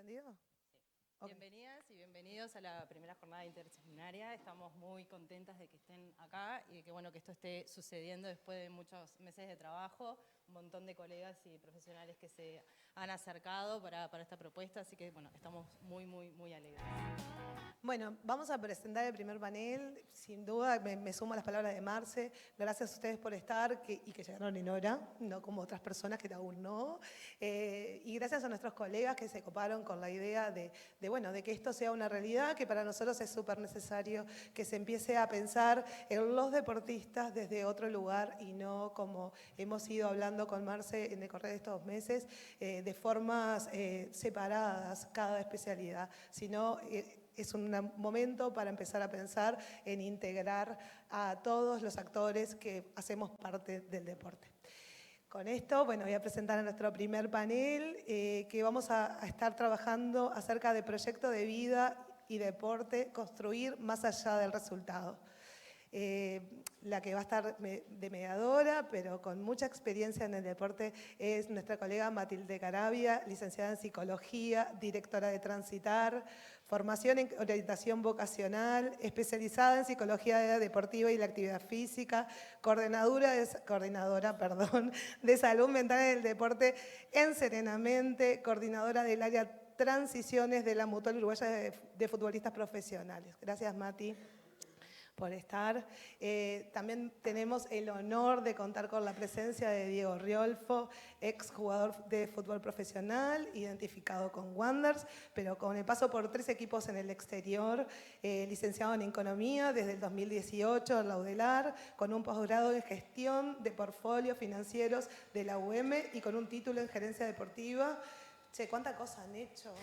¿Entendido? Ok. Bienvenidas y bienvenidos a la primera jornada interdisciplinaria. Estamos muy contentas de que estén acá y que, bueno, que esto esté sucediendo después de muchos meses de trabajo, un montón de colegas y profesionales que se han acercado para esta propuesta, así que, bueno, estamos muy alegres. Bueno, vamos a presentar el primer panel. Sin duda, me sumo a las palabras de Marce. Gracias a ustedes por estar y que llegaron en hora, no como otras personas que aún no. Y gracias a nuestros colegas que se coparon con la idea de que esto sea una realidad, que para nosotros es súper necesario que se empiece a pensar en los deportistas desde otro lugar y no como hemos ido hablando con Marce en el correr de estos meses, de formas separadas cada especialidad, sino es un momento para empezar a pensar en integrar a todos los actores que hacemos parte del deporte. Con esto, bueno, voy a presentar a nuestro primer panel, que vamos a estar trabajando acerca de proyecto de vida y deporte, construir más allá del resultado. La que va a estar de mediadora, pero con mucha experiencia en el deporte, es nuestra colega Matilde Caravia, licenciada en Psicología, directora de Transitar, formación en orientación vocacional, especializada en Psicología deportiva y la actividad física, coordinadora de Salud Mental en el Deporte en Serenamente, coordinadora del área Transiciones de la Mutual Uruguaya de Futbolistas Profesionales. Gracias, Mati, por estar. También tenemos el honor de contar con la presencia de Diego Riolfo, exjugador de fútbol profesional, identificado con Wanderers, pero con el paso por 3 equipos en el exterior, licenciado en Economía desde el 2018 en la UDELAR, con un posgrado en Gestión de Portfolios Financieros de la UM y con un título en Gerencia Deportiva. Che, ¿cuánta cosa han hecho?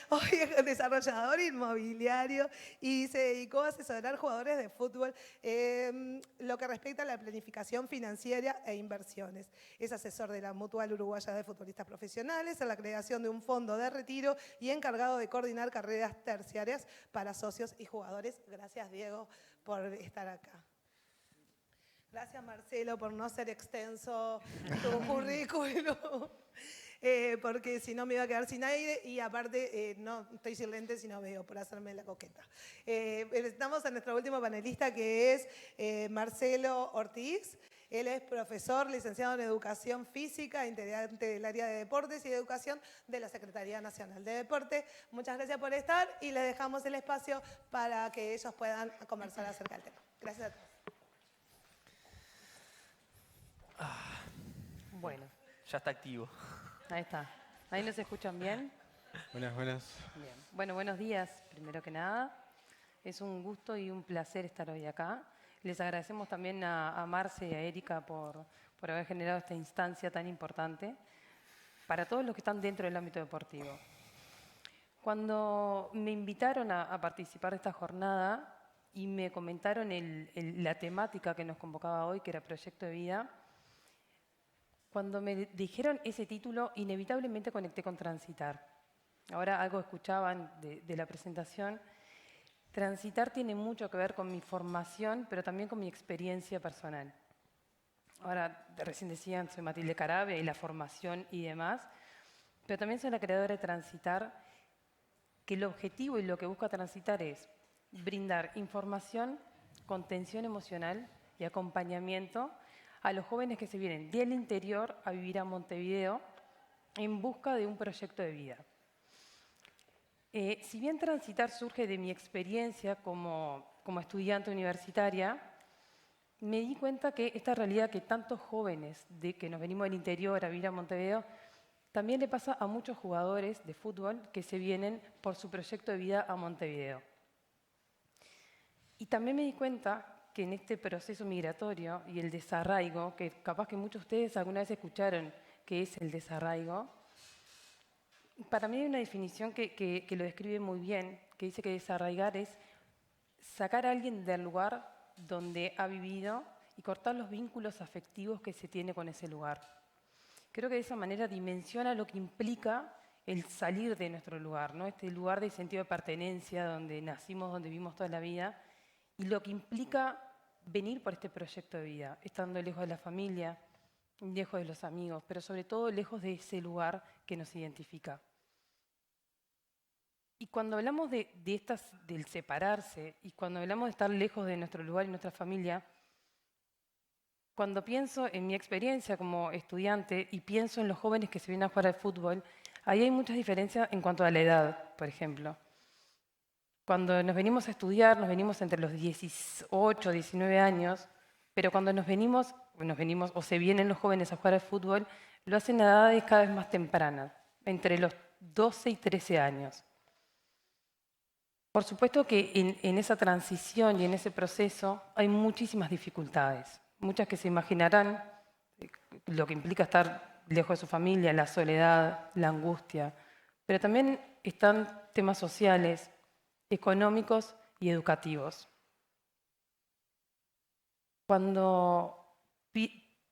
Hoy es desarrollador inmobiliario y se dedicó a asesorar jugadores de fútbol lo que respecta a la planificación financiera e inversiones. Es asesor de la Mutual Uruguaya de Futbolistas Profesionales en la creación de un fondo de retiro y encargado de coordinar carreras terciarias para socios y jugadores. Gracias, Diego, por estar acá. Gracias, Marcelo, por no ser extenso tu currículum. Porque si no me iba a quedar sin aire y aparte no estoy sin lentes y no veo, por hacerme la coqueta. Estamos a nuestro último panelista, que es Marcelo Ortiz. Él es profesor, licenciado en Educación Física, integrante del área de Deportes y Educación de la Secretaría Nacional de Deporte. Muchas gracias por estar y les dejamos el espacio para que ellos puedan conversar acerca del tema. Gracias a todos. Bueno, ya está activo. Ahí está. ¿Ahí nos escuchan bien? Buenas. Bien. Bueno, buenos días, primero que nada. Es un gusto y un placer estar hoy acá. Les agradecemos también a Marce y a Erika por haber generado esta instancia tan importante para todos los que están dentro del ámbito deportivo. Cuando me invitaron a participar de esta jornada y me comentaron la temática que nos convocaba hoy, que era Proyecto de Vida, cuando me dijeron ese título, inevitablemente conecté con Transitar. Ahora algo escuchaban de la presentación. Transitar tiene mucho que ver con mi formación, pero también con mi experiencia personal. Ahora, recién decían, soy Matilde Caravia y la formación y demás, pero también soy la creadora de Transitar, que el objetivo y lo que busca Transitar es brindar información, contención emocional y acompañamiento a los jóvenes que se vienen del interior a vivir a Montevideo en busca de un proyecto de vida. Si bien Transitar surge de mi experiencia como estudiante universitaria, me di cuenta que esta realidad que tantos jóvenes que nos venimos del interior a vivir a Montevideo, también le pasa a muchos jugadores de fútbol que se vienen por su proyecto de vida a Montevideo. Y también me di cuenta que en este proceso migratorio y el desarraigo, que capaz que muchos de ustedes alguna vez escucharon qué es el desarraigo, para mí hay una definición que lo describe muy bien, que dice que desarraigar es sacar a alguien del lugar donde ha vivido y cortar los vínculos afectivos que se tiene con ese lugar. Creo que de esa manera dimensiona lo que implica el salir de nuestro lugar, ¿no? Este lugar de sentido de pertenencia, donde nacimos, donde vivimos toda la vida, y lo que implica venir por este proyecto de vida, estando lejos de la familia, lejos de los amigos, pero sobre todo lejos de ese lugar que nos identifica. Y cuando hablamos del separarse y cuando hablamos de estar lejos de nuestro lugar y nuestra familia, cuando pienso en mi experiencia como estudiante y pienso en los jóvenes que se vienen a jugar al fútbol, ahí hay muchas diferencias en cuanto a la edad, por ejemplo. Cuando nos venimos a estudiar, nos venimos entre los 18, 19 años, pero cuando nos venimos o se vienen los jóvenes a jugar al fútbol, lo hacen a edades cada vez más tempranas, entre los 12 y 13 años. Por supuesto que en esa transición y en ese proceso hay muchísimas dificultades, muchas que se imaginarán, lo que implica estar lejos de su familia, la soledad, la angustia, pero también están temas sociales, económicos y educativos. Cuando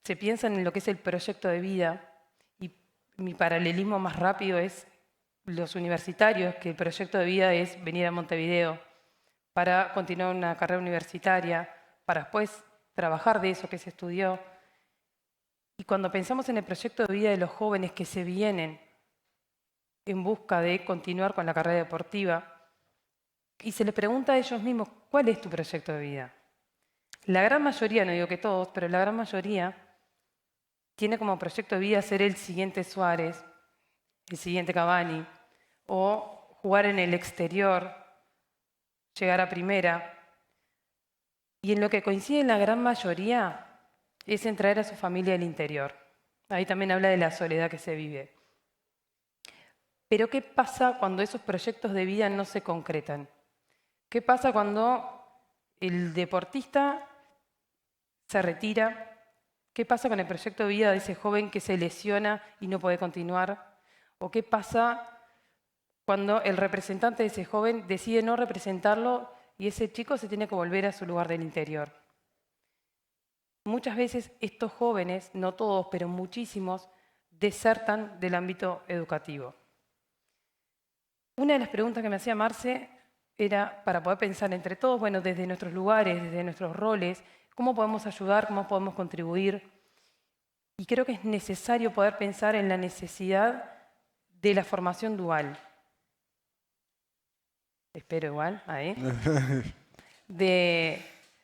se piensa en lo que es el proyecto de vida, y mi paralelismo más rápido es los universitarios, que el proyecto de vida es venir a Montevideo para continuar una carrera universitaria, para después trabajar de eso que se estudió. Y cuando pensamos en el proyecto de vida de los jóvenes que se vienen en busca de continuar con la carrera deportiva, y se les pregunta a ellos mismos, ¿cuál es tu proyecto de vida? La gran mayoría, no digo que todos, pero la gran mayoría tiene como proyecto de vida ser el siguiente Suárez, el siguiente Cavani, o jugar en el exterior, llegar a primera. Y en lo que coincide la gran mayoría es en traer a su familia al interior. Ahí también habla de la soledad que se vive. Pero ¿qué pasa cuando esos proyectos de vida no se concretan? ¿Qué pasa cuando el deportista se retira? ¿Qué pasa con el proyecto de vida de ese joven que se lesiona y no puede continuar? ¿O qué pasa cuando el representante de ese joven decide no representarlo y ese chico se tiene que volver a su lugar del interior? Muchas veces estos jóvenes, no todos, pero muchísimos, desertan del ámbito educativo. Una de las preguntas que me hacía Marce era para poder pensar entre todos, bueno, desde nuestros lugares, desde nuestros roles, cómo podemos ayudar, cómo podemos contribuir. Y creo que es necesario poder pensar en la necesidad de la formación dual. Espero igual, ahí. De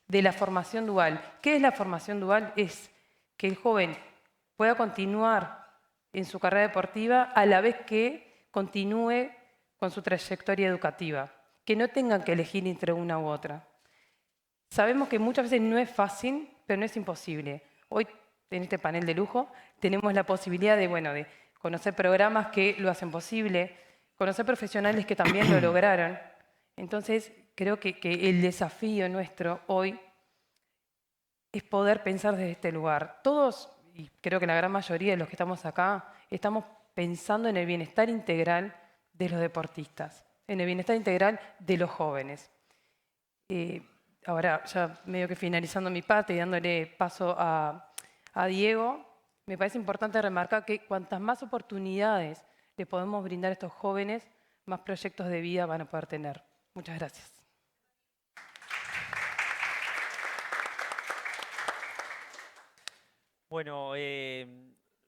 la formación dual. ¿Qué es la formación dual? Es que el joven pueda continuar en su carrera deportiva a la vez que continúe con su trayectoria educativa, que no tengan que elegir entre una u otra. Sabemos que muchas veces no es fácil, pero no es imposible. Hoy, en este panel de lujo, tenemos la posibilidad de conocer programas que lo hacen posible, conocer profesionales que también lo lograron. Entonces, creo que el desafío nuestro hoy es poder pensar desde este lugar. Todos, y creo que la gran mayoría de los que estamos acá, estamos pensando en el bienestar integral de los deportistas, en el bienestar integral de los jóvenes. Ahora, ya medio que finalizando mi parte y dándole paso a Diego, me parece importante remarcar que cuantas más oportunidades le podemos brindar a estos jóvenes, más proyectos de vida van a poder tener. Muchas gracias. Bueno,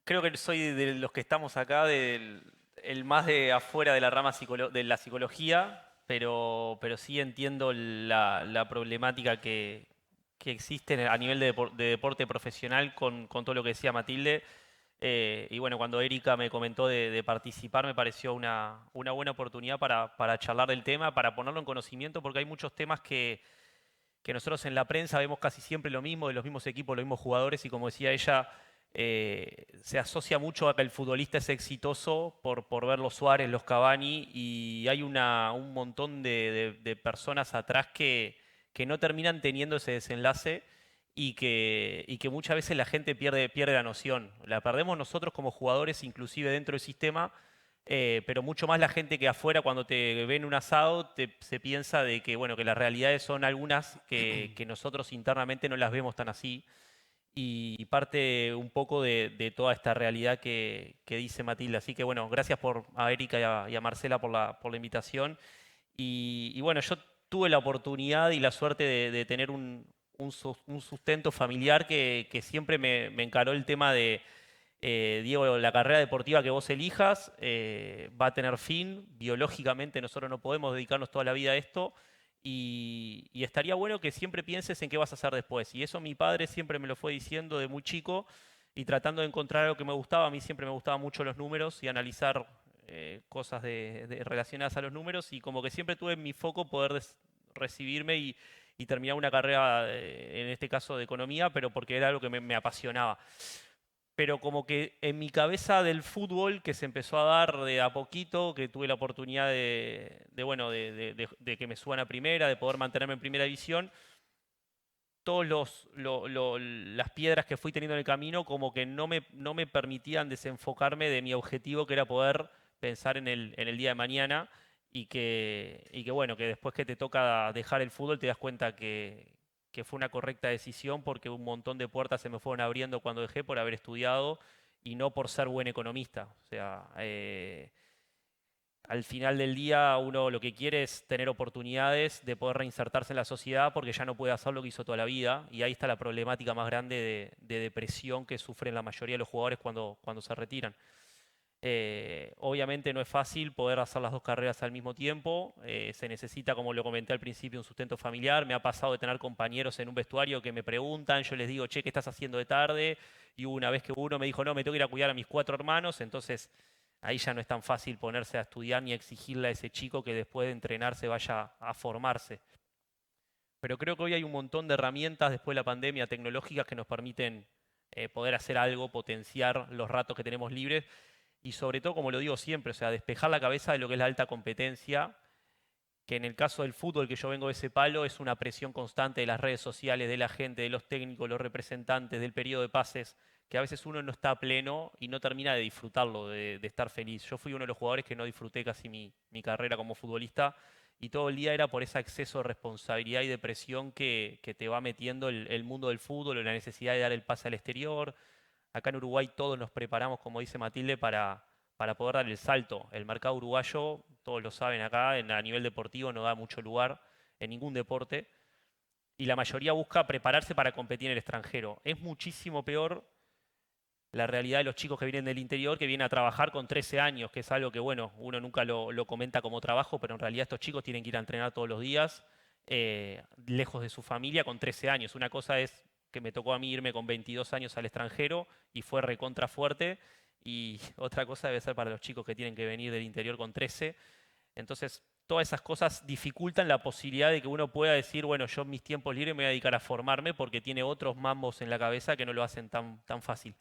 creo que soy de los que estamos acá, el más de afuera de la rama de la psicología, pero sí entiendo la problemática que existe a nivel de deporte profesional con todo lo que decía Matilde. Y bueno, cuando Erika me comentó de participar, me pareció una buena oportunidad para charlar del tema, para ponerlo en conocimiento, porque hay muchos temas que nosotros en la prensa vemos casi siempre lo mismo, de los mismos equipos, los mismos jugadores, y como decía ella, se asocia mucho a que el futbolista es exitoso por ver los Suárez, los Cavani, y hay un montón de personas atrás que no terminan teniendo ese desenlace y que muchas veces la gente pierde la noción. La perdemos nosotros como jugadores, inclusive dentro del sistema, pero mucho más la gente que afuera, cuando te ven un asado, se piensa de que, bueno, que las realidades son algunas que nosotros internamente no las vemos tan así. Y parte un poco de toda esta realidad que dice Matilde. Así que bueno, gracias a Erika y a Marcela por la invitación. Y bueno, yo tuve la oportunidad y la suerte de tener un sustento familiar que siempre me encaró el tema de Diego, la carrera deportiva que vos elijas va a tener fin. Biológicamente nosotros no podemos dedicarnos toda la vida a esto. Y estaría bueno que siempre pienses en qué vas a hacer después. Y eso mi padre siempre me lo fue diciendo de muy chico y tratando de encontrar algo que me gustaba. A mí siempre me gustaban mucho los números y analizar cosas relacionadas a los números y como que siempre tuve en mi foco poder recibirme y terminar una carrera, en este caso de economía, pero porque era algo que me apasionaba. Pero como que en mi cabeza del fútbol que se empezó a dar de a poquito, que tuve la oportunidad bueno, de que me suban a primera, de poder mantenerme en primera división, todas las piedras que fui teniendo en el camino como que no me permitían desenfocarme de mi objetivo, que era poder pensar en el día de mañana y que bueno, que después que te toca dejar el fútbol te das cuenta que fue una correcta decisión porque un montón de puertas se me fueron abriendo cuando dejé por haber estudiado y no por ser buen economista. O sea, al final del día uno lo que quiere es tener oportunidades de poder reinsertarse en la sociedad porque ya no puede hacer lo que hizo toda la vida y ahí está la problemática más grande de depresión que sufren la mayoría de los jugadores cuando se retiran. Obviamente no es fácil poder hacer las dos carreras al mismo tiempo, se necesita, como lo comenté al principio, un sustento familiar. Me ha pasado de tener compañeros en un vestuario que me preguntan, yo les digo, che, ¿qué estás haciendo de tarde? Y hubo una vez que uno me dijo, no, me tengo que ir a cuidar a mis 4 hermanos, entonces ahí ya no es tan fácil ponerse a estudiar ni exigirle a ese chico que después de entrenarse vaya a formarse. Pero creo que hoy hay un montón de herramientas después de la pandemia tecnológicas que nos permiten poder hacer algo, potenciar los ratos que tenemos libres y sobre todo, como lo digo siempre, o sea, despejar la cabeza de lo que es la alta competencia, que en el caso del fútbol, que yo vengo de ese palo, es una presión constante de las redes sociales, de la gente, de los técnicos, los representantes, del periodo de pases, que a veces uno no está pleno y no termina de disfrutarlo, de estar feliz. Yo fui uno de los jugadores que no disfruté casi mi carrera como futbolista y todo el día era por ese exceso de responsabilidad y de presión que te va metiendo el mundo del fútbol o la necesidad de dar el pase al exterior. Acá en Uruguay todos nos preparamos, como dice Matilde, para poder dar el salto. El mercado uruguayo, todos lo saben acá, a nivel deportivo no da mucho lugar en ningún deporte. Y la mayoría busca prepararse para competir en el extranjero. Es muchísimo peor la realidad de los chicos que vienen del interior, que vienen a trabajar con 13 años, que es algo que, bueno, uno nunca lo comenta como trabajo, pero en realidad estos chicos tienen que ir a entrenar todos los días, lejos de su familia, con 13 años. Una cosa es que me tocó a mí irme con 22 años al extranjero y fue recontra fuerte, y otra cosa debe ser para los chicos que tienen que venir del interior con 13. Entonces, todas esas cosas dificultan la posibilidad de que uno pueda decir, bueno, yo en mis tiempos libres me voy a dedicar a formarme porque tiene otros mambos en la cabeza que no lo hacen tan fácil.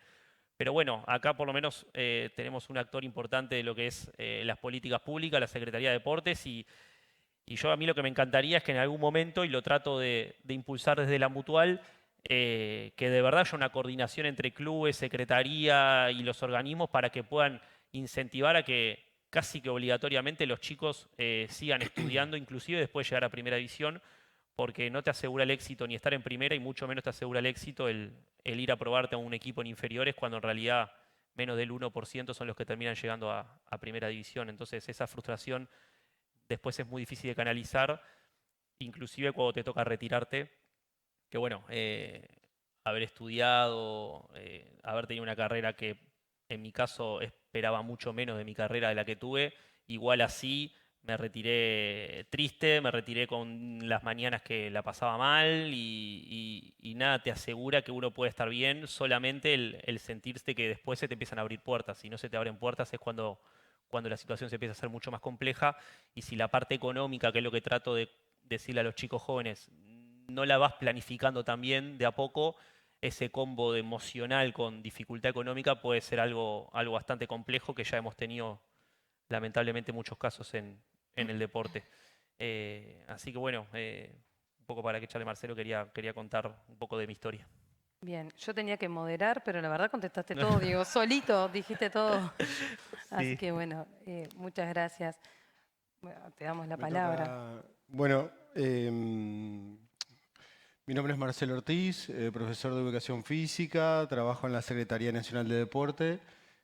Pero bueno, acá por lo menos tenemos un actor importante de lo que es las políticas públicas, la Secretaría de Deportes, y yo a mí lo que me encantaría es que en algún momento, y lo trato de impulsar desde la Mutual, que de verdad haya una coordinación entre clubes, secretaría y los organismos para que puedan incentivar a que casi que obligatoriamente los chicos sigan estudiando, inclusive después de llegar a primera división, porque no te asegura el éxito ni estar en primera y mucho menos te asegura el éxito el ir a probarte a un equipo en inferiores cuando en realidad menos del 1% son los que terminan llegando a primera división. Entonces esa frustración después es muy difícil de canalizar, inclusive cuando te toca retirarte, que bueno, haber estudiado, haber tenido una carrera que en mi caso esperaba mucho menos de mi carrera de la que tuve, igual así me retiré triste, me retiré con las mañanas que la pasaba mal y nada te asegura que uno puede estar bien, solamente el sentirse que después se te empiezan a abrir puertas. Si no se te abren puertas es cuando la situación se empieza a ser mucho más compleja y si la parte económica, que es lo que trato de decirle a los chicos jóvenes, no la vas planificando también de a poco, ese combo de emocional con dificultad económica puede ser algo bastante complejo que ya hemos tenido lamentablemente muchos casos en el deporte. Así que bueno, un poco para que echarle Marcelo quería contar un poco de mi historia. Bien, yo tenía que moderar, pero la verdad contestaste todo, Diego, solito dijiste todo. Así Sí. que bueno, muchas gracias. Bueno, te damos la Me palabra. toca- Bueno, mi nombre es Marcelo Ortiz, profesor de Educación Física, trabajo en la Secretaría Nacional de Deporte,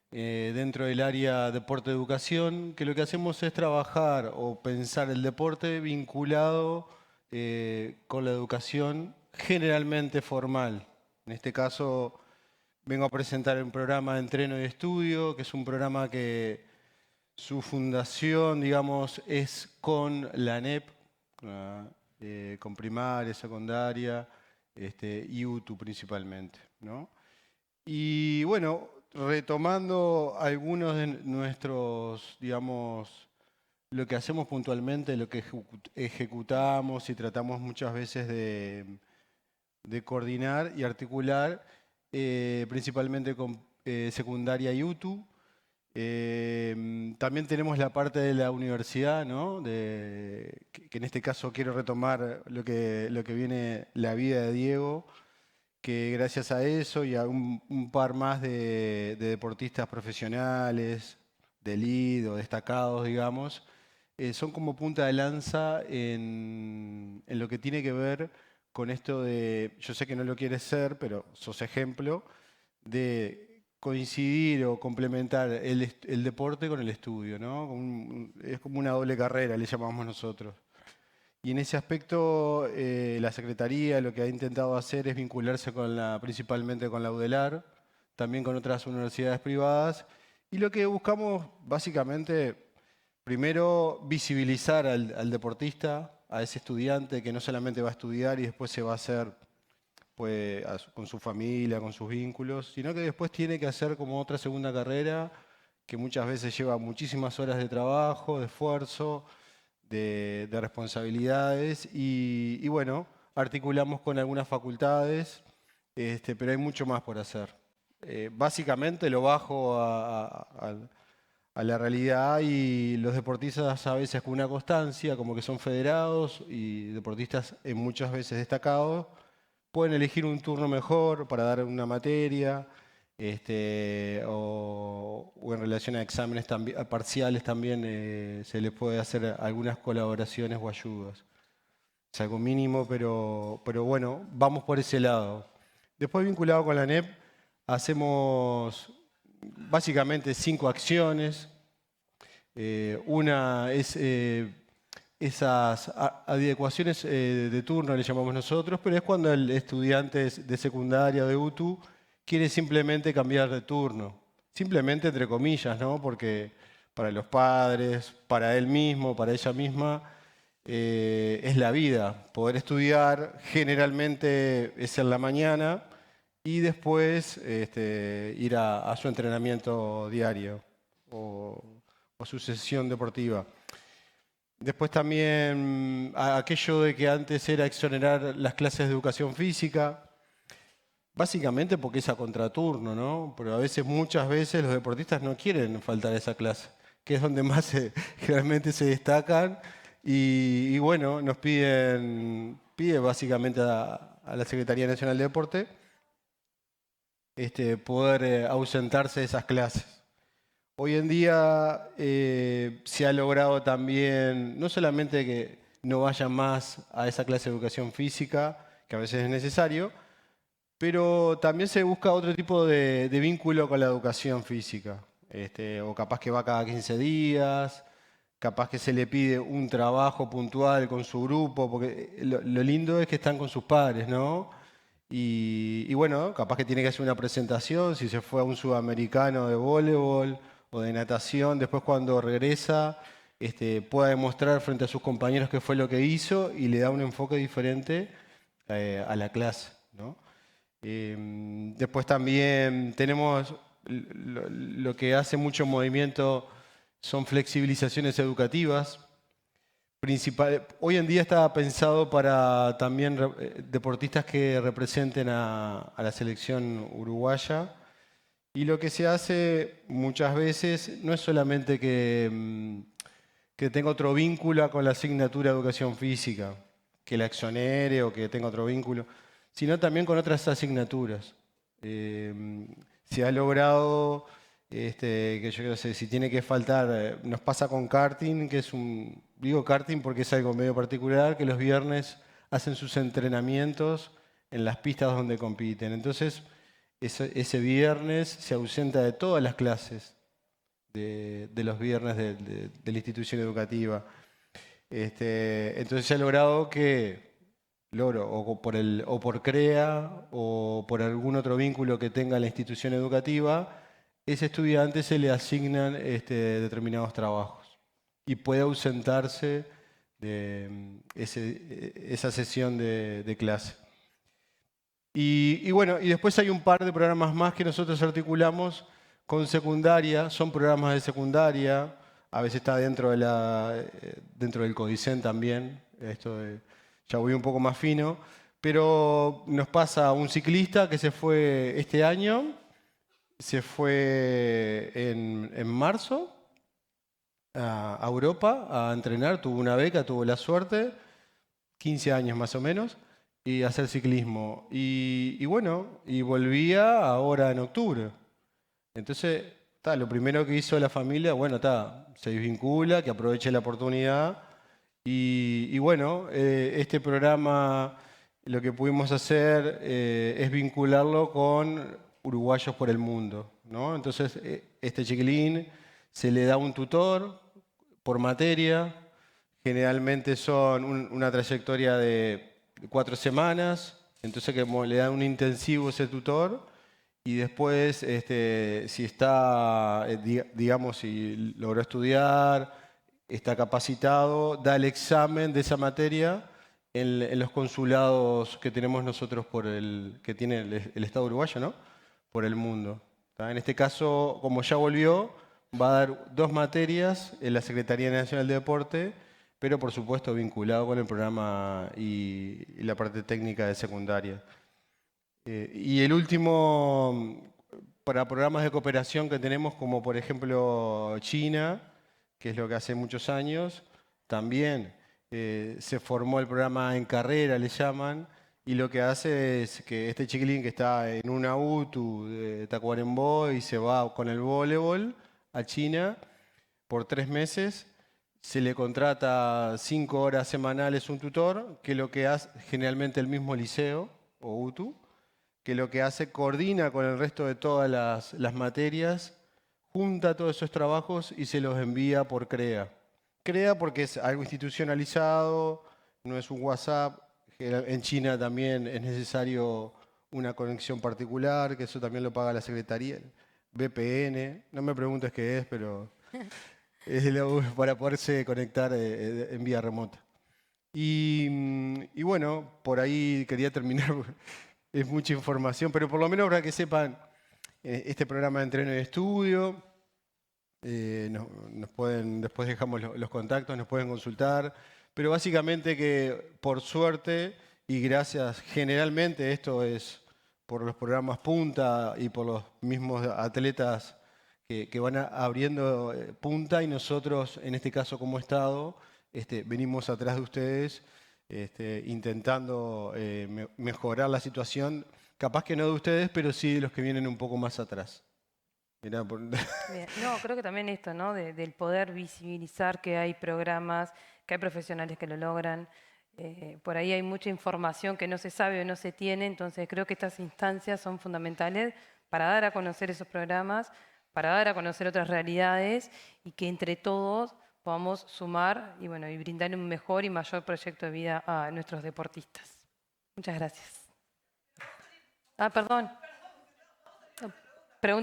dentro del área Deporte-Educación, que lo que hacemos es trabajar o pensar el deporte vinculado con la educación generalmente formal. En este caso, vengo a presentar un programa de entreno y estudio, que es un programa que su fundación, digamos, es con la ANEP, con primaria, secundaria, y UTU principalmente, ¿no? Y bueno, retomando algunos de nuestros, digamos, lo que hacemos puntualmente, lo que ejecutamos y tratamos muchas veces de coordinar y articular, principalmente con secundaria y UTU. También tenemos la parte de la universidad, ¿no? Que en este caso quiero retomar lo que viene la vida de Diego, que gracias a eso y a un par más de deportistas profesionales, de elite o destacados, digamos, son como punta de lanza en lo que tiene que ver con esto de, yo sé que no lo quieres ser, pero sos ejemplo, de coincidir o complementar el deporte con el estudio, ¿no? Es como una doble carrera, le llamamos nosotros. Y en ese aspecto, la Secretaría lo que ha intentado hacer es vincularse principalmente con la UDELAR, también con otras universidades privadas. Y lo que buscamos, básicamente, primero, visibilizar al deportista, a ese estudiante que no solamente va a estudiar y después se va a hacer pues, con su familia, con sus vínculos, sino que después tiene que hacer como otra segunda carrera, que muchas veces lleva muchísimas horas de trabajo, de esfuerzo, de responsabilidades y bueno, articulamos con algunas facultades, pero hay mucho más por hacer. Básicamente lo bajo a la realidad y los deportistas a veces con una constancia, como que son federados y deportistas muchas veces destacados, pueden elegir un turno mejor para dar una materia, o en relación a exámenes parciales también se les puede hacer algunas colaboraciones o ayudas. Es algo mínimo, pero bueno, vamos por ese lado. Después, vinculado con la ANEP, hacemos básicamente 5 acciones. Una es esas adecuaciones de turno, le llamamos nosotros, pero es cuando el estudiante de secundaria o de UTU quiere simplemente cambiar de turno. Simplemente entre comillas, ¿no? Porque para los padres, para él mismo, para ella misma, es la vida. Poder estudiar generalmente es en la mañana y después ir a su entrenamiento diario o su sesión deportiva. Después también aquello de que antes era exonerar las clases de educación física, básicamente porque es a contraturno, ¿no? Pero a veces, muchas veces, los deportistas no quieren faltar a esa clase, que es donde más generalmente se destacan. Y bueno, nos pide básicamente a la Secretaría Nacional de Deporte poder ausentarse de esas clases. Hoy en día se ha logrado también, no solamente que no vayan más a esa clase de educación física, que a veces es necesario, pero también se busca otro tipo de vínculo con la educación física. O capaz que va cada 15 días, capaz que se le pide un trabajo puntual con su grupo, porque lo lindo es que están con sus padres, ¿no? Y bueno, capaz que tiene que hacer una presentación, si se fue a un sudamericano de voleibol o de natación, después cuando regresa pueda demostrar frente a sus compañeros qué fue lo que hizo y le da un enfoque diferente a la clase, ¿no? Después también tenemos lo que hace mucho movimiento son flexibilizaciones educativas. Hoy en día está pensado para también deportistas que representen a la selección uruguaya. Y lo que se hace muchas veces no es solamente que tenga otro vínculo con la asignatura de educación física, que la exonere o que tenga otro vínculo, sino también con otras asignaturas. Se ha logrado, que yo no sé, si tiene que faltar, nos pasa con karting, que es digo karting porque es algo medio particular, que los viernes hacen sus entrenamientos en las pistas donde compiten. Entonces, ese viernes se ausenta de todas las clases de los viernes de la institución educativa. Entonces se ha logrado que logro o por CREA o por algún otro vínculo que tenga la institución educativa, ese estudiante se le asignan determinados trabajos y puede ausentarse de esa sesión de clase. Y bueno, y después hay un par de programas más que nosotros articulamos con secundaria, son programas de secundaria, a veces está dentro del CODICEN también, ya voy un poco más fino, pero nos pasa un ciclista que se fue este año, se fue en marzo a Europa a entrenar, tuvo una beca, tuvo la suerte, 15 años más o menos, y a hacer ciclismo. Y bueno, y volvía ahora en octubre. Entonces, lo primero que hizo la familia, bueno, se desvincula, que aproveche la oportunidad. Y bueno, este programa lo que pudimos hacer es vincularlo con Uruguayos por el Mundo, ¿no? Entonces, este chiquilín se le da un tutor por materia, generalmente son una trayectoria de 4 semanas, entonces que le dan un intensivo ese tutor y después, si está, digamos, si logró estudiar, está capacitado, da el examen de esa materia en los consulados que tenemos nosotros que tiene el Estado uruguayo, ¿no? Por el mundo. ¿Tá? En este caso, como ya volvió, va a dar 2 materias en la Secretaría Nacional de Deporte, pero por supuesto vinculado con el programa y la parte técnica de secundaria. Y el último, para programas de cooperación que tenemos, como por ejemplo China, que es lo que hace muchos años, también se formó el programa En Carrera, le llaman, y lo que hace es que este chiquilín que está en una UTU de Tacuarembó y se va con el voleibol a China por 3 meses, se le contrata 5 horas semanales un tutor, que lo que hace generalmente el mismo liceo o UTU, que lo que hace coordina con el resto de todas las materias, junta todos esos trabajos y se los envía por CREA. CREA porque es algo institucionalizado, no es un WhatsApp. En China también es necesario una conexión particular, que eso también lo paga la Secretaría. VPN, no me preguntes qué es, pero es para poderse conectar en vía remota. Y bueno, por ahí quería terminar, es mucha información, pero por lo menos para que sepan, este programa de entreno y estudio, después dejamos los contactos, nos pueden consultar, pero básicamente que por suerte y gracias, generalmente esto es por los programas Punta y por los mismos atletas que van abriendo punta y nosotros, en este caso como Estado, venimos atrás de ustedes intentando mejorar la situación, capaz que no de ustedes, pero sí de los que vienen un poco más atrás. Bien. No, creo que también esto, ¿no? Del poder visibilizar que hay programas, que hay profesionales que lo logran. Por ahí hay mucha información que no se sabe o no se tiene, entonces creo que estas instancias son fundamentales para dar a conocer esos programas, para dar a conocer otras realidades y que entre todos podamos sumar y brindar un mejor y mayor proyecto de vida a nuestros deportistas. Muchas gracias. Perdón.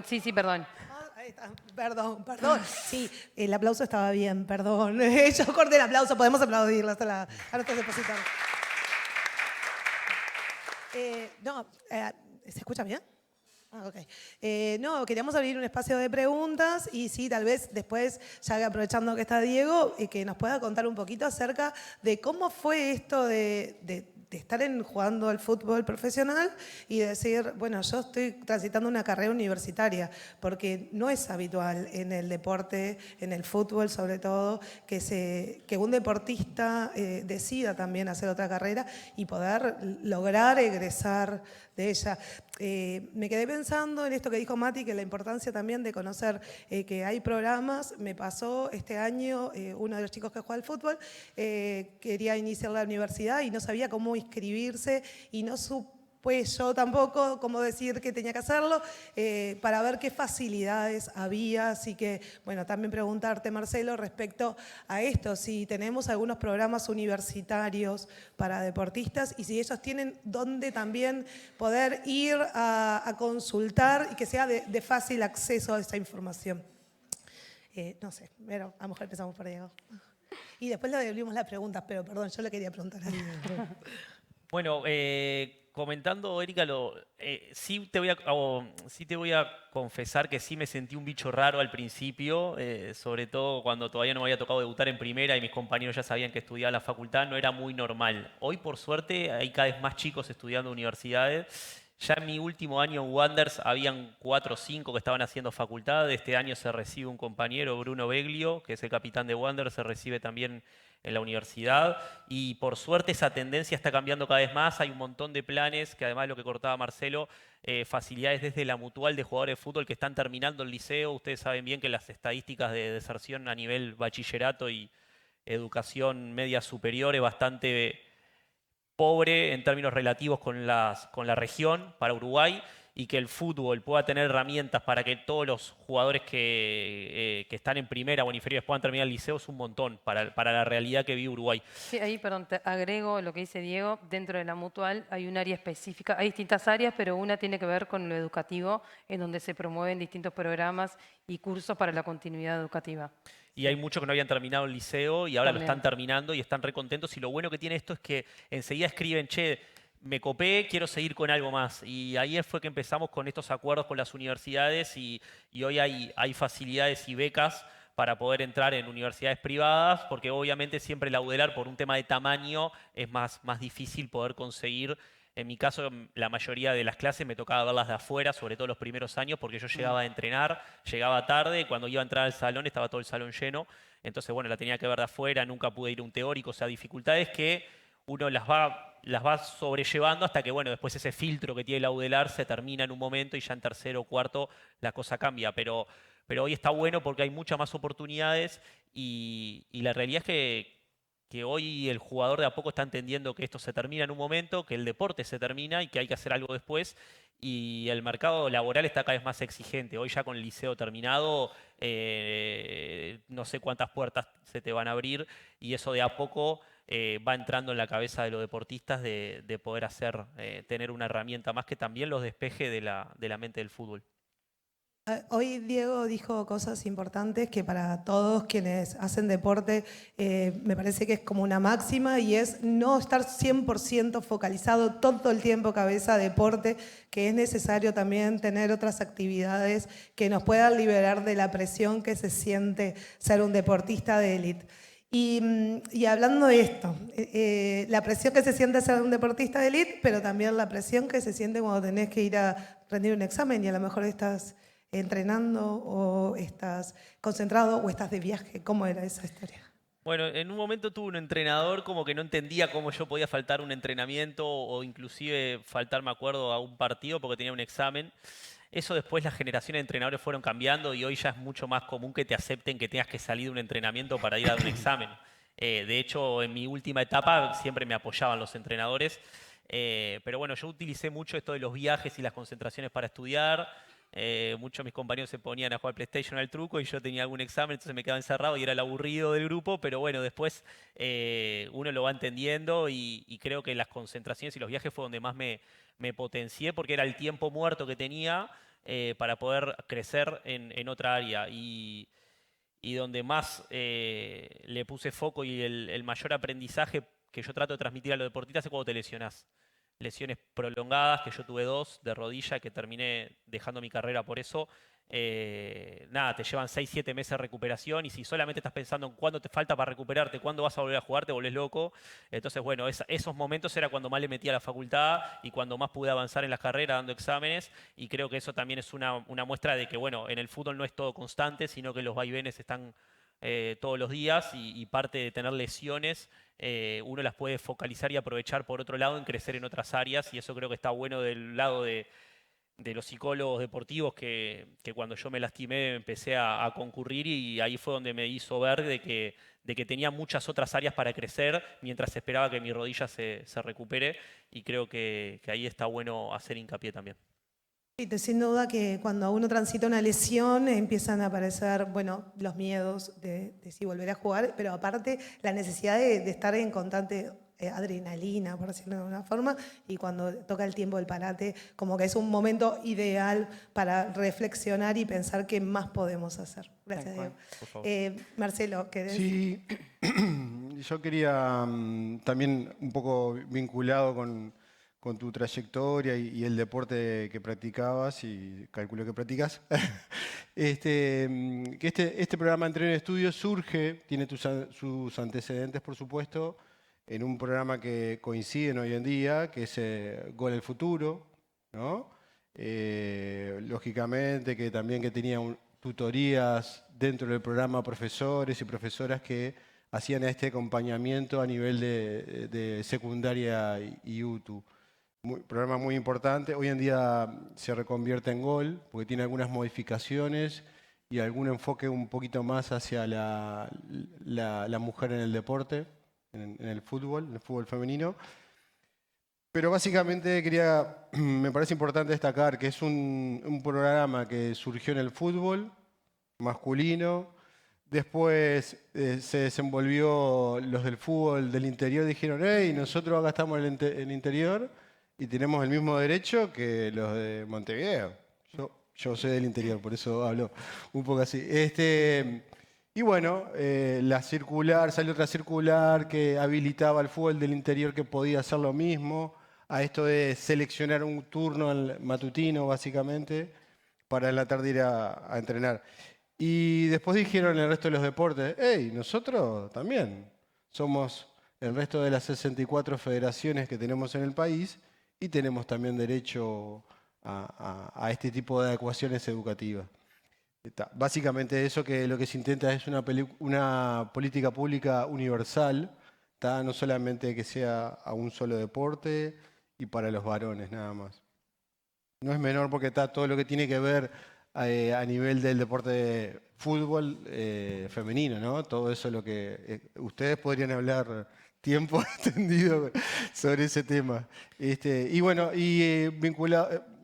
Sí, perdón. Ahí está. Perdón. Sí, el aplauso estaba bien, perdón. Yo corté el aplauso, podemos aplaudirlo ahora está depositado. ¿Se escucha bien? Ok. No, queríamos abrir un espacio de preguntas y sí, tal vez después, ya que aprovechando que está Diego, que nos pueda contar un poquito acerca de cómo fue esto de estar jugando al fútbol profesional y decir, bueno, yo estoy transitando una carrera universitaria, porque no es habitual en el deporte, en el fútbol sobre todo, que un deportista decida también hacer otra carrera y poder lograr egresar de ella. Me quedé pensando en esto que dijo Mati, que la importancia también de conocer que hay programas. Me pasó este año, uno de los chicos que juega al fútbol quería iniciar la universidad y no sabía cómo inscribirse y no pues yo tampoco cómo decir que tenía que hacerlo, para ver qué facilidades había. Así que, bueno, también preguntarte, Marcelo, respecto a esto, si tenemos algunos programas universitarios para deportistas y si ellos tienen dónde también poder ir a consultar y que sea de fácil acceso a esa información. No sé, pero a lo mejor empezamos por Diego. Y después le devolvimos las preguntas, pero perdón, yo le quería preguntar a Diego. Bueno, comentando, Erika, sí te voy a confesar que sí me sentí un bicho raro al principio, sobre todo cuando todavía no me había tocado debutar en primera y mis compañeros ya sabían que estudiaba en la facultad, no era muy normal. Hoy, por suerte, hay cada vez más chicos estudiando en universidades. Ya en mi último año en Wanderers habían 4 o 5 que estaban haciendo facultad. Este año se recibe un compañero, Bruno Beglio, que es el capitán de Wanderers, se recibe también en la universidad. Y por suerte esa tendencia está cambiando cada vez más. Hay un montón de planes, que además lo que cortaba Marcelo, facilidades desde la mutual de jugadores de fútbol que están terminando el liceo. Ustedes saben bien que las estadísticas de deserción a nivel bachillerato y educación media superior es bastante pobre en términos relativos con la región para Uruguay, y que el fútbol pueda tener herramientas para que todos los jugadores que están en primera o en inferiores puedan terminar el liceo es un montón para la realidad que vive Uruguay. Sí, ahí, perdón, te agrego lo que dice Diego. Dentro de la mutual hay un área específica, hay distintas áreas, pero una tiene que ver con lo educativo, en donde se promueven distintos programas y cursos para la continuidad educativa. Y hay muchos que no habían terminado el liceo y ahora También. lo están terminando y están recontentos. Y lo bueno que tiene esto es que enseguida escriben, che, me copé, quiero seguir con algo más. Y ahí fue que empezamos con estos acuerdos con las universidades y hoy hay facilidades y becas para poder entrar en universidades privadas, porque obviamente siempre la UDELAR, por un tema de tamaño, es más difícil poder conseguir. En mi caso, la mayoría de las clases me tocaba verlas de afuera, sobre todo los primeros años, porque yo llegaba a entrenar, llegaba tarde, y cuando iba a entrar al salón estaba todo el salón lleno. Entonces, bueno, la tenía que ver de afuera, nunca pude ir a un teórico, o sea, dificultades que uno las va sobrellevando hasta que, bueno, después ese filtro que tiene la UDELAR se termina en un momento y ya en tercero o cuarto la cosa cambia. Pero hoy está bueno porque hay muchas más oportunidades y la realidad es que hoy el jugador de a poco está entendiendo que esto se termina en un momento, que el deporte se termina y que hay que hacer algo después. Y el mercado laboral está cada vez más exigente. Hoy ya con el liceo terminado, no sé cuántas puertas se te van a abrir y eso de a poco va entrando en la cabeza de los deportistas de poder tener una herramienta más que también los despeje de la mente del fútbol. Hoy Diego dijo cosas importantes que para todos quienes hacen deporte me parece que es como una máxima y es no estar 100% focalizado todo el tiempo cabeza a deporte, que es necesario también tener otras actividades que nos puedan liberar de la presión que se siente ser un deportista de élite. Y hablando de esto, la presión que se siente ser un deportista de élite, pero también la presión que se siente cuando tenés que ir a rendir un examen y a lo mejor estás entrenando o estás concentrado o estás de viaje. ¿Cómo era esa historia? Bueno, en un momento tuve un entrenador como que no entendía cómo yo podía faltar un entrenamiento o inclusive faltar, me acuerdo, a un partido porque tenía un examen. Eso después las generaciones de entrenadores fueron cambiando y hoy ya es mucho más común que te acepten que tengas que salir de un entrenamiento para ir a un examen. De hecho, en mi última etapa siempre me apoyaban los entrenadores. Pero bueno, yo utilicé mucho esto de los viajes y las concentraciones para estudiar. Muchos de mis compañeros se ponían a jugar PlayStation al truco y yo tenía algún examen, entonces me quedaba encerrado y era el aburrido del grupo, pero bueno, después uno lo va entendiendo y creo que las concentraciones y los viajes fue donde más me potencié porque era el tiempo muerto que tenía para poder crecer en otra área y donde más le puse foco y el mayor aprendizaje que yo trato de transmitir a los deportistas es cuando te lesionás. Lesiones prolongadas, que yo tuve 2 de rodilla, que terminé dejando mi carrera por eso. Nada, te llevan 6, 7 meses de recuperación y si solamente estás pensando en cuándo te falta para recuperarte, cuándo vas a volver a jugar, te volvés loco. Entonces, bueno, esos momentos era cuando más le metí a la facultad y cuando más pude avanzar en la carrera dando exámenes y creo que eso también es una muestra de que, bueno, en el fútbol no es todo constante, sino que los vaivenes están todos los días y parte de tener lesiones uno las puede focalizar y aprovechar por otro lado en crecer en otras áreas y eso creo que está bueno del lado de los psicólogos deportivos que cuando yo me lastimé empecé a concurrir y ahí fue donde me hizo ver de que tenía muchas otras áreas para crecer mientras esperaba que mi rodilla se recupere y creo que ahí está bueno hacer hincapié también. Sí, sin duda que cuando uno transita una lesión empiezan a aparecer, bueno, los miedos de si volver a jugar, pero aparte la necesidad de estar en constante adrenalina, por decirlo de alguna forma, y cuando toca el tiempo del parate, como que es un momento ideal para reflexionar y pensar qué más podemos hacer. Gracias, Diego. Por favor. Marcelo, ¿querés? Sí, yo quería también un poco vinculado con tu trayectoria y el deporte que practicabas y calculo que practicas, que este programa Entreno y Estudio surge, tiene sus antecedentes por supuesto, en un programa que coinciden hoy en día, que es Gol el Futuro, ¿no? Lógicamente que también que tenía tutorías dentro del programa, profesores y profesoras que hacían este acompañamiento a nivel de secundaria y UTU. Programa muy importante, hoy en día se reconvierte en Gol, porque tiene algunas modificaciones y algún enfoque un poquito más hacia la mujer en el deporte, en el fútbol femenino. Pero básicamente me parece importante destacar que es un programa que surgió en el fútbol masculino, después se desenvolvió los del fútbol del interior, dijeron, hey, nosotros acá estamos en el interior y tenemos el mismo derecho que los de Montevideo. Yo soy del interior, por eso hablo un poco así. Y bueno, salió otra circular que habilitaba al fútbol del interior que podía hacer lo mismo, a esto de seleccionar un turno matutino, básicamente, para en la tarde ir a entrenar. Y después dijeron el resto de los deportes, hey, nosotros también somos el resto de las 64 federaciones que tenemos en el país y tenemos también derecho a este tipo de adecuaciones educativas. Básicamente eso que lo que se intenta es una política pública universal, no solamente que sea a un solo deporte y para los varones nada más. No es menor porque está todo lo que tiene que ver a nivel del deporte de fútbol femenino, ¿no? Todo eso es lo que ustedes podrían hablar tiempo extendido sobre ese tema. Y bueno,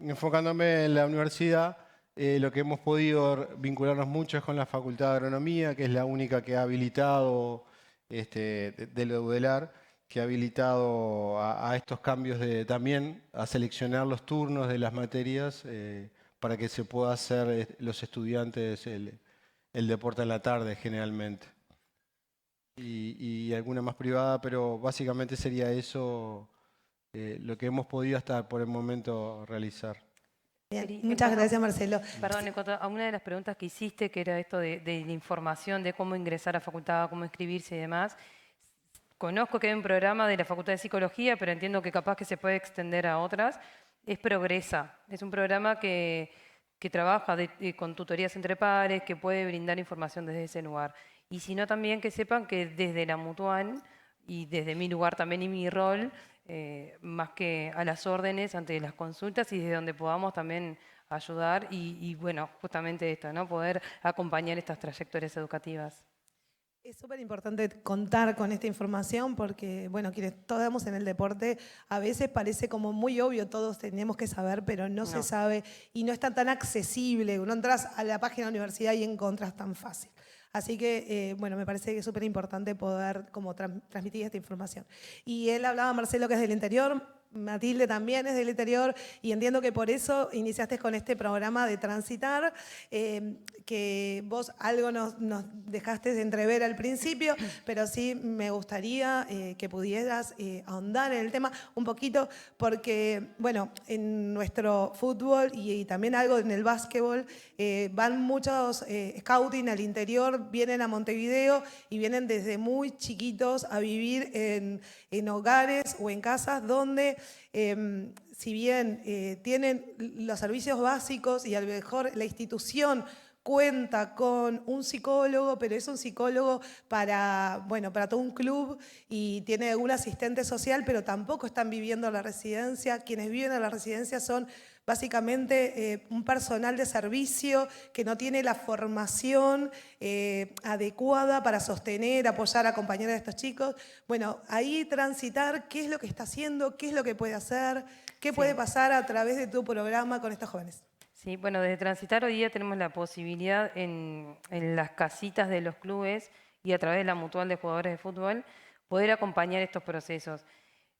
enfocándome en la universidad, lo que hemos podido vincularnos mucho es con la Facultad de Agronomía, que es la única que ha habilitado, de la UDELAR, que ha habilitado a estos cambios también a seleccionar los turnos de las materias para que se pueda hacer los estudiantes el deporte en la tarde generalmente. Y alguna más privada, pero básicamente sería eso lo que hemos podido hasta por el momento realizar. Bien, muchas gracias, Marcelo. Perdón, en cuanto a una de las preguntas que hiciste, que era esto de la información, de cómo ingresar a facultad, cómo inscribirse y demás, conozco que hay un programa de la Facultad de Psicología, pero entiendo que capaz que se puede extender a otras. Es Progresa, es un programa que trabaja con tutorías entre pares, que puede brindar información desde ese lugar. Y si no, también que sepan que desde la Mutual y desde mi lugar también y mi rol, más que a las órdenes ante las consultas y desde donde podamos también ayudar y bueno, justamente esto, ¿no? Poder acompañar estas trayectorias educativas. Es súper importante contar con esta información porque, bueno, quienes todos estamos en el deporte, a veces parece como muy obvio, todos tenemos que saber, pero no se sabe y no está tan accesible. Uno entras a la página de la universidad y encontrás tan fácil. Así que, bueno, me parece que es súper importante poder como transmitir esta información. Y él hablaba, Marcelo, que es del interior, Matilde también es del interior y entiendo que por eso iniciaste con este programa de Transitar, que vos algo nos dejaste de entrever al principio, pero sí me gustaría que pudieras ahondar en el tema un poquito porque, bueno, en nuestro fútbol y también algo en el básquetbol, van muchos scouting al interior, vienen a Montevideo y vienen desde muy chiquitos a vivir en hogares o en casas donde si bien tienen los servicios básicos y a lo mejor la institución cuenta con un psicólogo, pero es un psicólogo para todo un club y tiene algún asistente social, pero tampoco están viviendo en la residencia. Quienes viven en la residencia son básicamente un personal de servicio que no tiene la formación adecuada para sostener, apoyar, acompañar a estos chicos. Bueno, ahí transitar qué es lo que está haciendo, qué es lo que puede hacer, qué puede pasar a través de tu programa con estos jóvenes. Sí, bueno, desde Transitar hoy día tenemos la posibilidad en las casitas de los clubes y a través de la mutual de jugadores de fútbol poder acompañar estos procesos.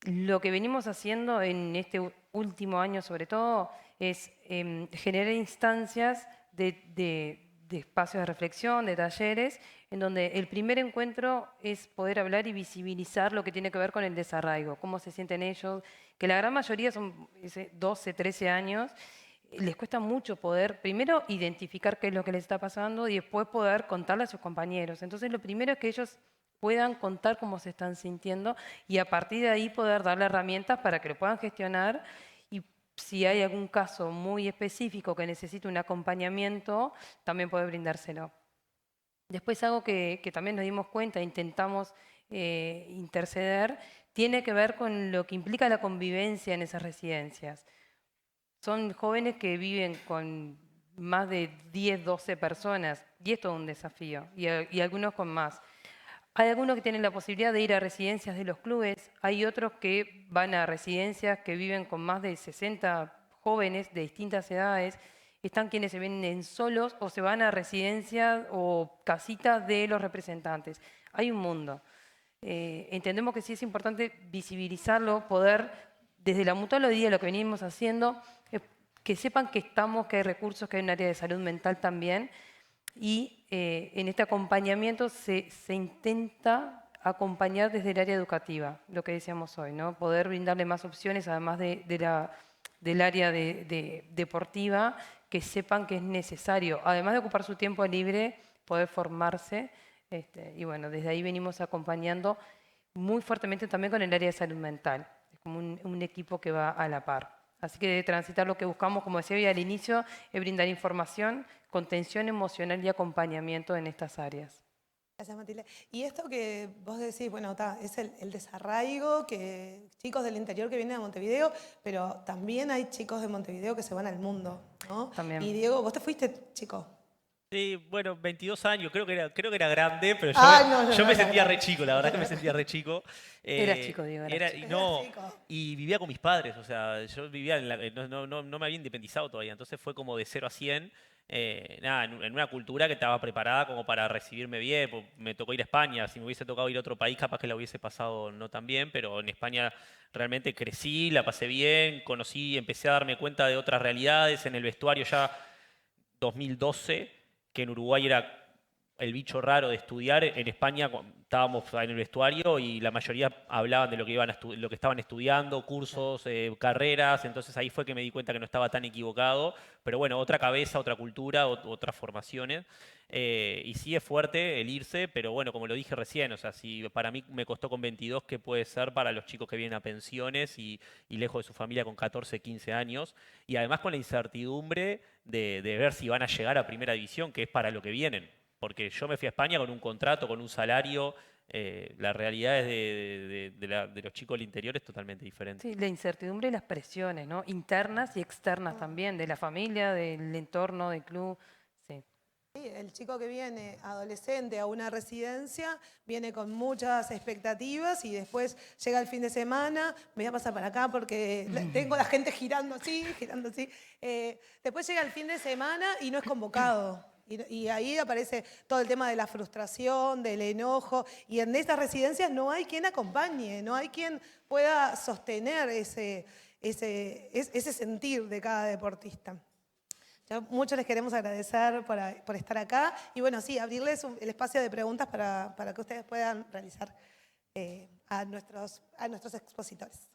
Lo que venimos haciendo en este último año sobre todo es generar instancias de espacios de reflexión, de talleres, en donde el primer encuentro es poder hablar y visibilizar lo que tiene que ver con el desarraigo, cómo se sienten ellos, que la gran mayoría son 12, 13 años, les cuesta mucho poder, primero, identificar qué es lo que les está pasando y después poder contarle a sus compañeros. Entonces, lo primero es que ellos puedan contar cómo se están sintiendo y a partir de ahí poder darle herramientas para que lo puedan gestionar y si hay algún caso muy específico que necesite un acompañamiento, también poder brindárselo. Después algo que también nos dimos cuenta, intentamos interceder, tiene que ver con lo que implica la convivencia en esas residencias. Son jóvenes que viven con más de 10, 12 personas y es todo un desafío y algunos con más. Hay algunos que tienen la posibilidad de ir a residencias de los clubes, hay otros que van a residencias que viven con más de 60 jóvenes de distintas edades, están quienes se vienen solos o se van a residencias o casitas de los representantes. Hay un mundo. Entendemos que sí es importante visibilizarlo, poder, desde la mutual hoy día lo que venimos haciendo, es que sepan que estamos, que hay recursos, que hay un área de salud mental también, y en este acompañamiento se intenta acompañar desde el área educativa, lo que decíamos hoy, ¿no? Poder brindarle más opciones, además del área deportiva, que sepan que es necesario, además de ocupar su tiempo libre, poder formarse. Y bueno, desde ahí venimos acompañando muy fuertemente también con el área de salud mental. Es como un equipo que va a la par. Así que de Transitar lo que buscamos, como decía hoy al inicio, es brindar información, contención emocional y acompañamiento en estas áreas. Gracias, Matilde. Y esto que vos decís, bueno, es el desarraigo, que chicos del interior que vienen a Montevideo, pero también hay chicos de Montevideo que se van al mundo, ¿no? También. Y Diego, vos te fuiste, chico. Sí, bueno, 22 años, creo que era grande, pero yo me sentía re chico, la verdad que me sentía re chico. Era chico, Diego, era chico. No, Era chico. y vivía con mis padres, o sea, yo vivía, no me había independizado todavía, entonces fue como de 0 a 100, nada, en una cultura que estaba preparada como para recibirme bien, pues, me tocó ir a España, si me hubiese tocado ir a otro país capaz que la hubiese pasado no tan bien, pero en España realmente crecí, la pasé bien, conocí, empecé a darme cuenta de otras realidades, en el vestuario ya 2012, que en Uruguay era el bicho raro de estudiar, en España estábamos en el vestuario y la mayoría hablaban de lo que, lo que estaban estudiando, cursos, carreras, entonces ahí fue que me di cuenta que no estaba tan equivocado, pero bueno, otra cabeza, otra cultura, otras formaciones, y sí es fuerte el irse, pero bueno, como lo dije recién, o sea, si para mí me costó con 22, ¿qué puede ser para los chicos que vienen a pensiones y lejos de su familia con 14, 15 años? Y además con la incertidumbre de ver si van a llegar a primera división, que es para lo que vienen. Porque yo me fui a España con un contrato, con un salario. La realidad es de los chicos del interior es totalmente diferente. Sí, la incertidumbre y las presiones, ¿no? Internas y externas también, de la familia, del entorno, del club. Sí. Sí, el chico que viene adolescente a una residencia viene con muchas expectativas y después llega el fin de semana, me voy a pasar para acá porque tengo la gente girando así, girando así. Después llega el fin de semana y no es convocado. Y ahí aparece todo el tema de la frustración, del enojo. Y en estas residencias no hay quien acompañe, no hay quien pueda sostener ese sentir de cada deportista. Mucho les queremos agradecer por estar acá. Y bueno, sí, abrirles el espacio de preguntas para que ustedes puedan realizar a nuestros expositores.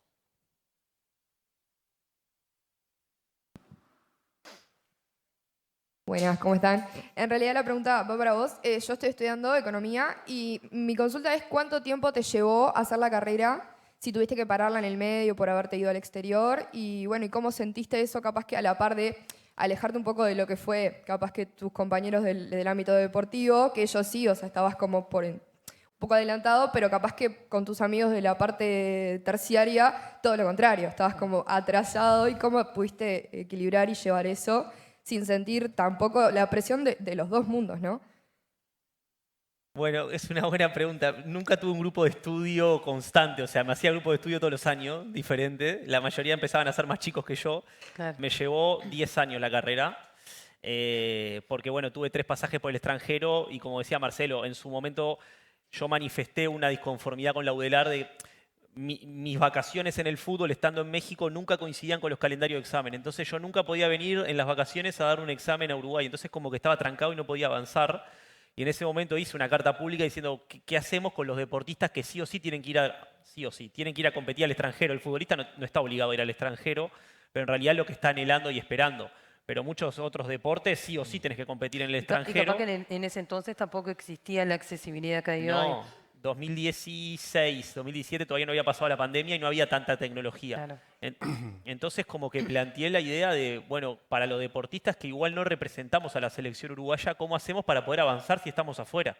Buenas, ¿cómo están? En realidad la pregunta va para vos. Yo estoy estudiando economía y mi consulta es ¿cuánto tiempo te llevó a hacer la carrera? Si tuviste que pararla en el medio por haberte ido al exterior y bueno, ¿y cómo sentiste eso capaz que a la par de alejarte un poco de lo que fue capaz que tus compañeros del ámbito deportivo, que ellos sí, o sea, estabas como poco adelantado, pero capaz que con tus amigos de la parte terciaria, todo lo contrario, estabas como atrasado y cómo pudiste equilibrar y llevar eso sin sentir tampoco la presión de los dos mundos, ¿no? Bueno, es una buena pregunta. Nunca tuve un grupo de estudio constante, o sea, me hacía grupo de estudio todos los años, diferente. La mayoría empezaban a ser más chicos que yo. Claro. Me llevó 10 años la carrera, porque bueno, tuve 3 pasajes por el extranjero y como decía Marcelo, en su momento yo manifesté una disconformidad con la UDELAR de mis vacaciones en el fútbol estando en México nunca coincidían con los calendarios de examen. Entonces yo nunca podía venir en las vacaciones a dar un examen a Uruguay. Entonces como que estaba trancado y no podía avanzar. Y en ese momento hice una carta pública diciendo qué hacemos con los deportistas que sí o sí tienen que ir tienen que ir a competir al extranjero. El futbolista no está obligado a ir al extranjero, pero en realidad lo que está anhelando y esperando. Pero muchos otros deportes sí o sí tenés que competir en el Y extranjero. capaz que en ese entonces tampoco existía la accesibilidad que hay hoy. No, 2016, 2017 todavía no había pasado la pandemia y no había tanta tecnología. Claro. Entonces como que planteé la idea de, bueno, para los deportistas que igual no representamos a la selección uruguaya, ¿cómo hacemos para poder avanzar si estamos afuera?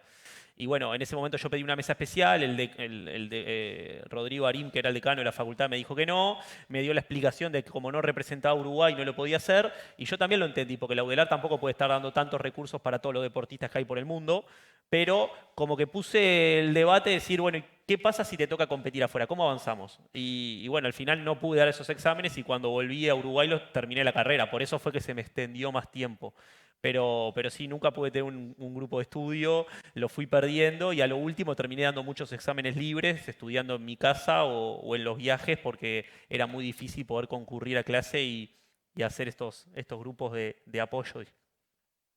Y bueno, en ese momento yo pedí una mesa especial, el de Rodrigo Arim, que era el decano de la facultad, me dijo que no, me dio la explicación de que como no representaba a Uruguay no lo podía hacer, y yo también lo entendí, porque la UDELAR tampoco puede estar dando tantos recursos para todos los deportistas que hay por el mundo, pero como que puse el debate de decir, bueno, ¿qué pasa si te toca competir afuera? ¿Cómo avanzamos? Y bueno, al final no pude dar esos exámenes y cuando volví a Uruguay terminé la carrera, por eso fue que se me extendió más tiempo. Pero sí, nunca pude tener un grupo de estudio, lo fui perdiendo y a lo último terminé dando muchos exámenes libres, estudiando en mi casa o en los viajes porque era muy difícil poder concurrir a clase y hacer estos grupos de apoyo.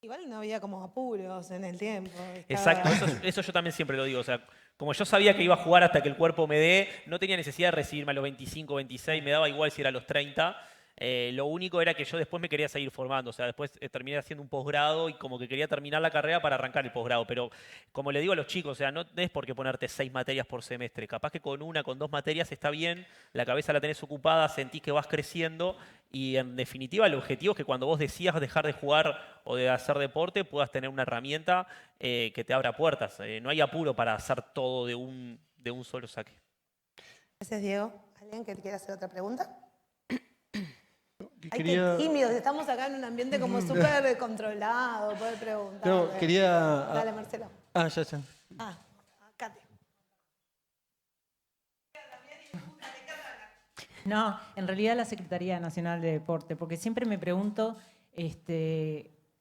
Igual no había como apuros en el tiempo. Exacto, eso yo también siempre lo digo. O sea, como yo sabía que iba a jugar hasta que el cuerpo me dé, no tenía necesidad de recibirme a los 25, 26, me daba igual si era a los 30. Lo único era que yo después me quería seguir formando. O sea, después terminé haciendo un posgrado y como que quería terminar la carrera para arrancar el posgrado. Pero como le digo a los chicos, o sea, no tenés por qué ponerte 6 materias por semestre. Capaz que con 2 materias está bien, la cabeza la tenés ocupada, sentís que vas creciendo y en definitiva el objetivo es que cuando vos decidas dejar de jugar o de hacer deporte puedas tener una herramienta que te abra puertas. No hay apuro para hacer todo de un solo saque. Gracias, Diego. ¿Alguien que quiera hacer otra pregunta? Ay, Quería- qué tímidos. Estamos acá en un ambiente como súper controlado, poder preguntar. No, quería... Dale, Marcelo. Ah, ya. Ah, Katy. No, en realidad la Secretaría Nacional de Deporte, porque siempre me pregunto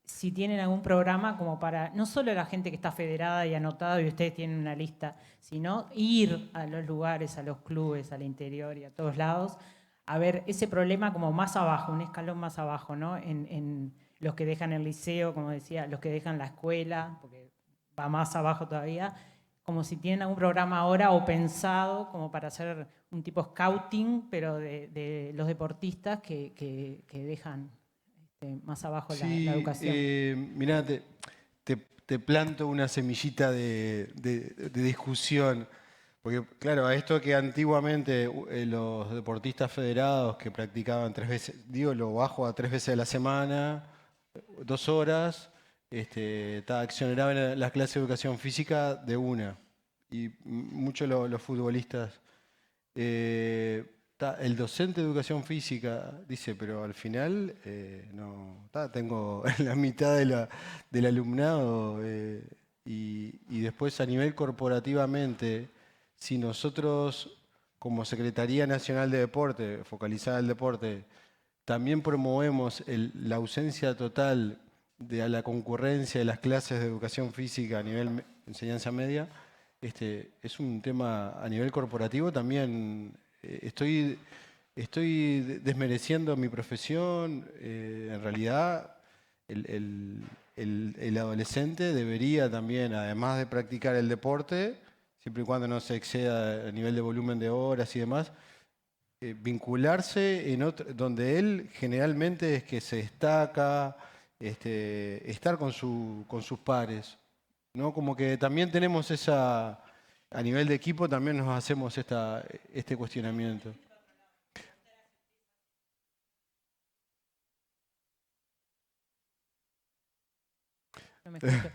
si tienen algún programa como para, no solo la gente que está federada y anotada y ustedes tienen una lista, sino ir a los lugares, a los clubes, al interior y a todos lados, a ver ese problema como más abajo, un escalón más abajo, ¿no? En los que dejan el liceo, como decía, los que dejan la escuela, porque va más abajo todavía, como si tienen algún programa ahora o pensado como para hacer un tipo scouting, pero de los deportistas que dejan más abajo la educación. Mirá, te planto una semillita de discusión. Porque, claro, a esto que antiguamente los deportistas federados que practicaban 3 veces, lo bajo a 3 veces a la semana, 2 horas, accionaban las clases de educación física de una. Y muchos los futbolistas. El docente de educación física dice, pero al final no, tengo la mitad del alumnado y después a nivel corporativamente, si nosotros como Secretaría Nacional de Deporte, focalizada al deporte, también promovemos la ausencia total de la concurrencia de las clases de educación física a nivel enseñanza media, es un tema a nivel corporativo también. Estoy desmereciendo mi profesión. En realidad, el adolescente debería también, además de practicar el deporte, siempre y cuando no se exceda a nivel de volumen de horas y demás, vincularse donde él generalmente es que se destaca, estar con sus pares, ¿no? Como que también tenemos a nivel de equipo también nos hacemos este cuestionamiento. No me escucho.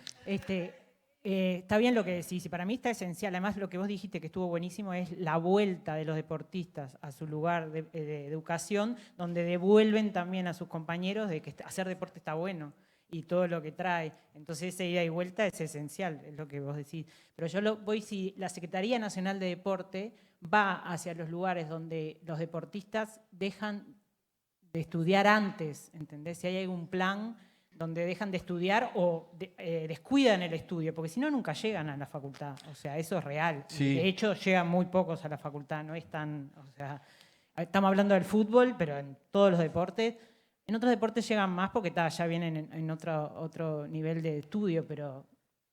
Está bien lo que decís, y para mí está esencial. Además, lo que vos dijiste que estuvo buenísimo es la vuelta de los deportistas a su lugar de educación, donde devuelven también a sus compañeros de que hacer deporte está bueno y todo lo que trae. Entonces, esa ida y vuelta es esencial, es lo que vos decís. Pero yo voy, si la Secretaría Nacional de Deporte va hacia los lugares donde los deportistas dejan de estudiar antes, ¿entendés? Si hay algún plan donde dejan de estudiar o descuidan el estudio, porque si no, nunca llegan a la facultad. O sea, eso es real. Sí. De hecho, llegan muy pocos a la facultad, no es tan... O sea, estamos hablando del fútbol, pero en todos los deportes. En otros deportes llegan más porque ya vienen en otro nivel de estudio, pero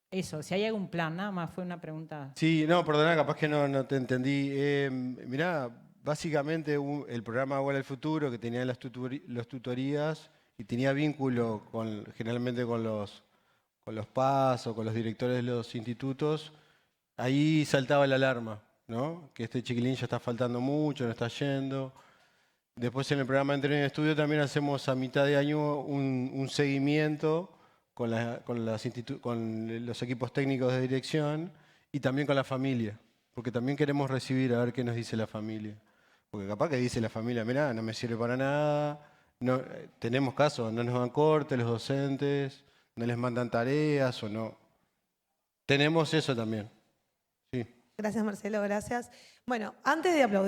eso, si hay algún plan, nada más fue una pregunta. Sí, no, perdona, capaz que no te entendí. Mirá, básicamente el programa Igual al Futuro, que tenía las tutorías y tenía vínculo generalmente con los PAS o con los directores de los institutos, ahí saltaba la alarma, ¿no? Que este chiquilín ya está faltando mucho, no está yendo. Después en el programa de Entrenamiento en Estudio también hacemos a mitad de año un seguimiento con los equipos técnicos de dirección y también con la familia, porque también queremos recibir a ver qué nos dice la familia. Porque capaz que dice la familia, mirá, no me sirve para nada, no, tenemos casos, no nos dan corte los docentes, no les mandan tareas o no. Tenemos eso también. Sí. Gracias, Marcelo, gracias. Bueno, antes de aplaudir.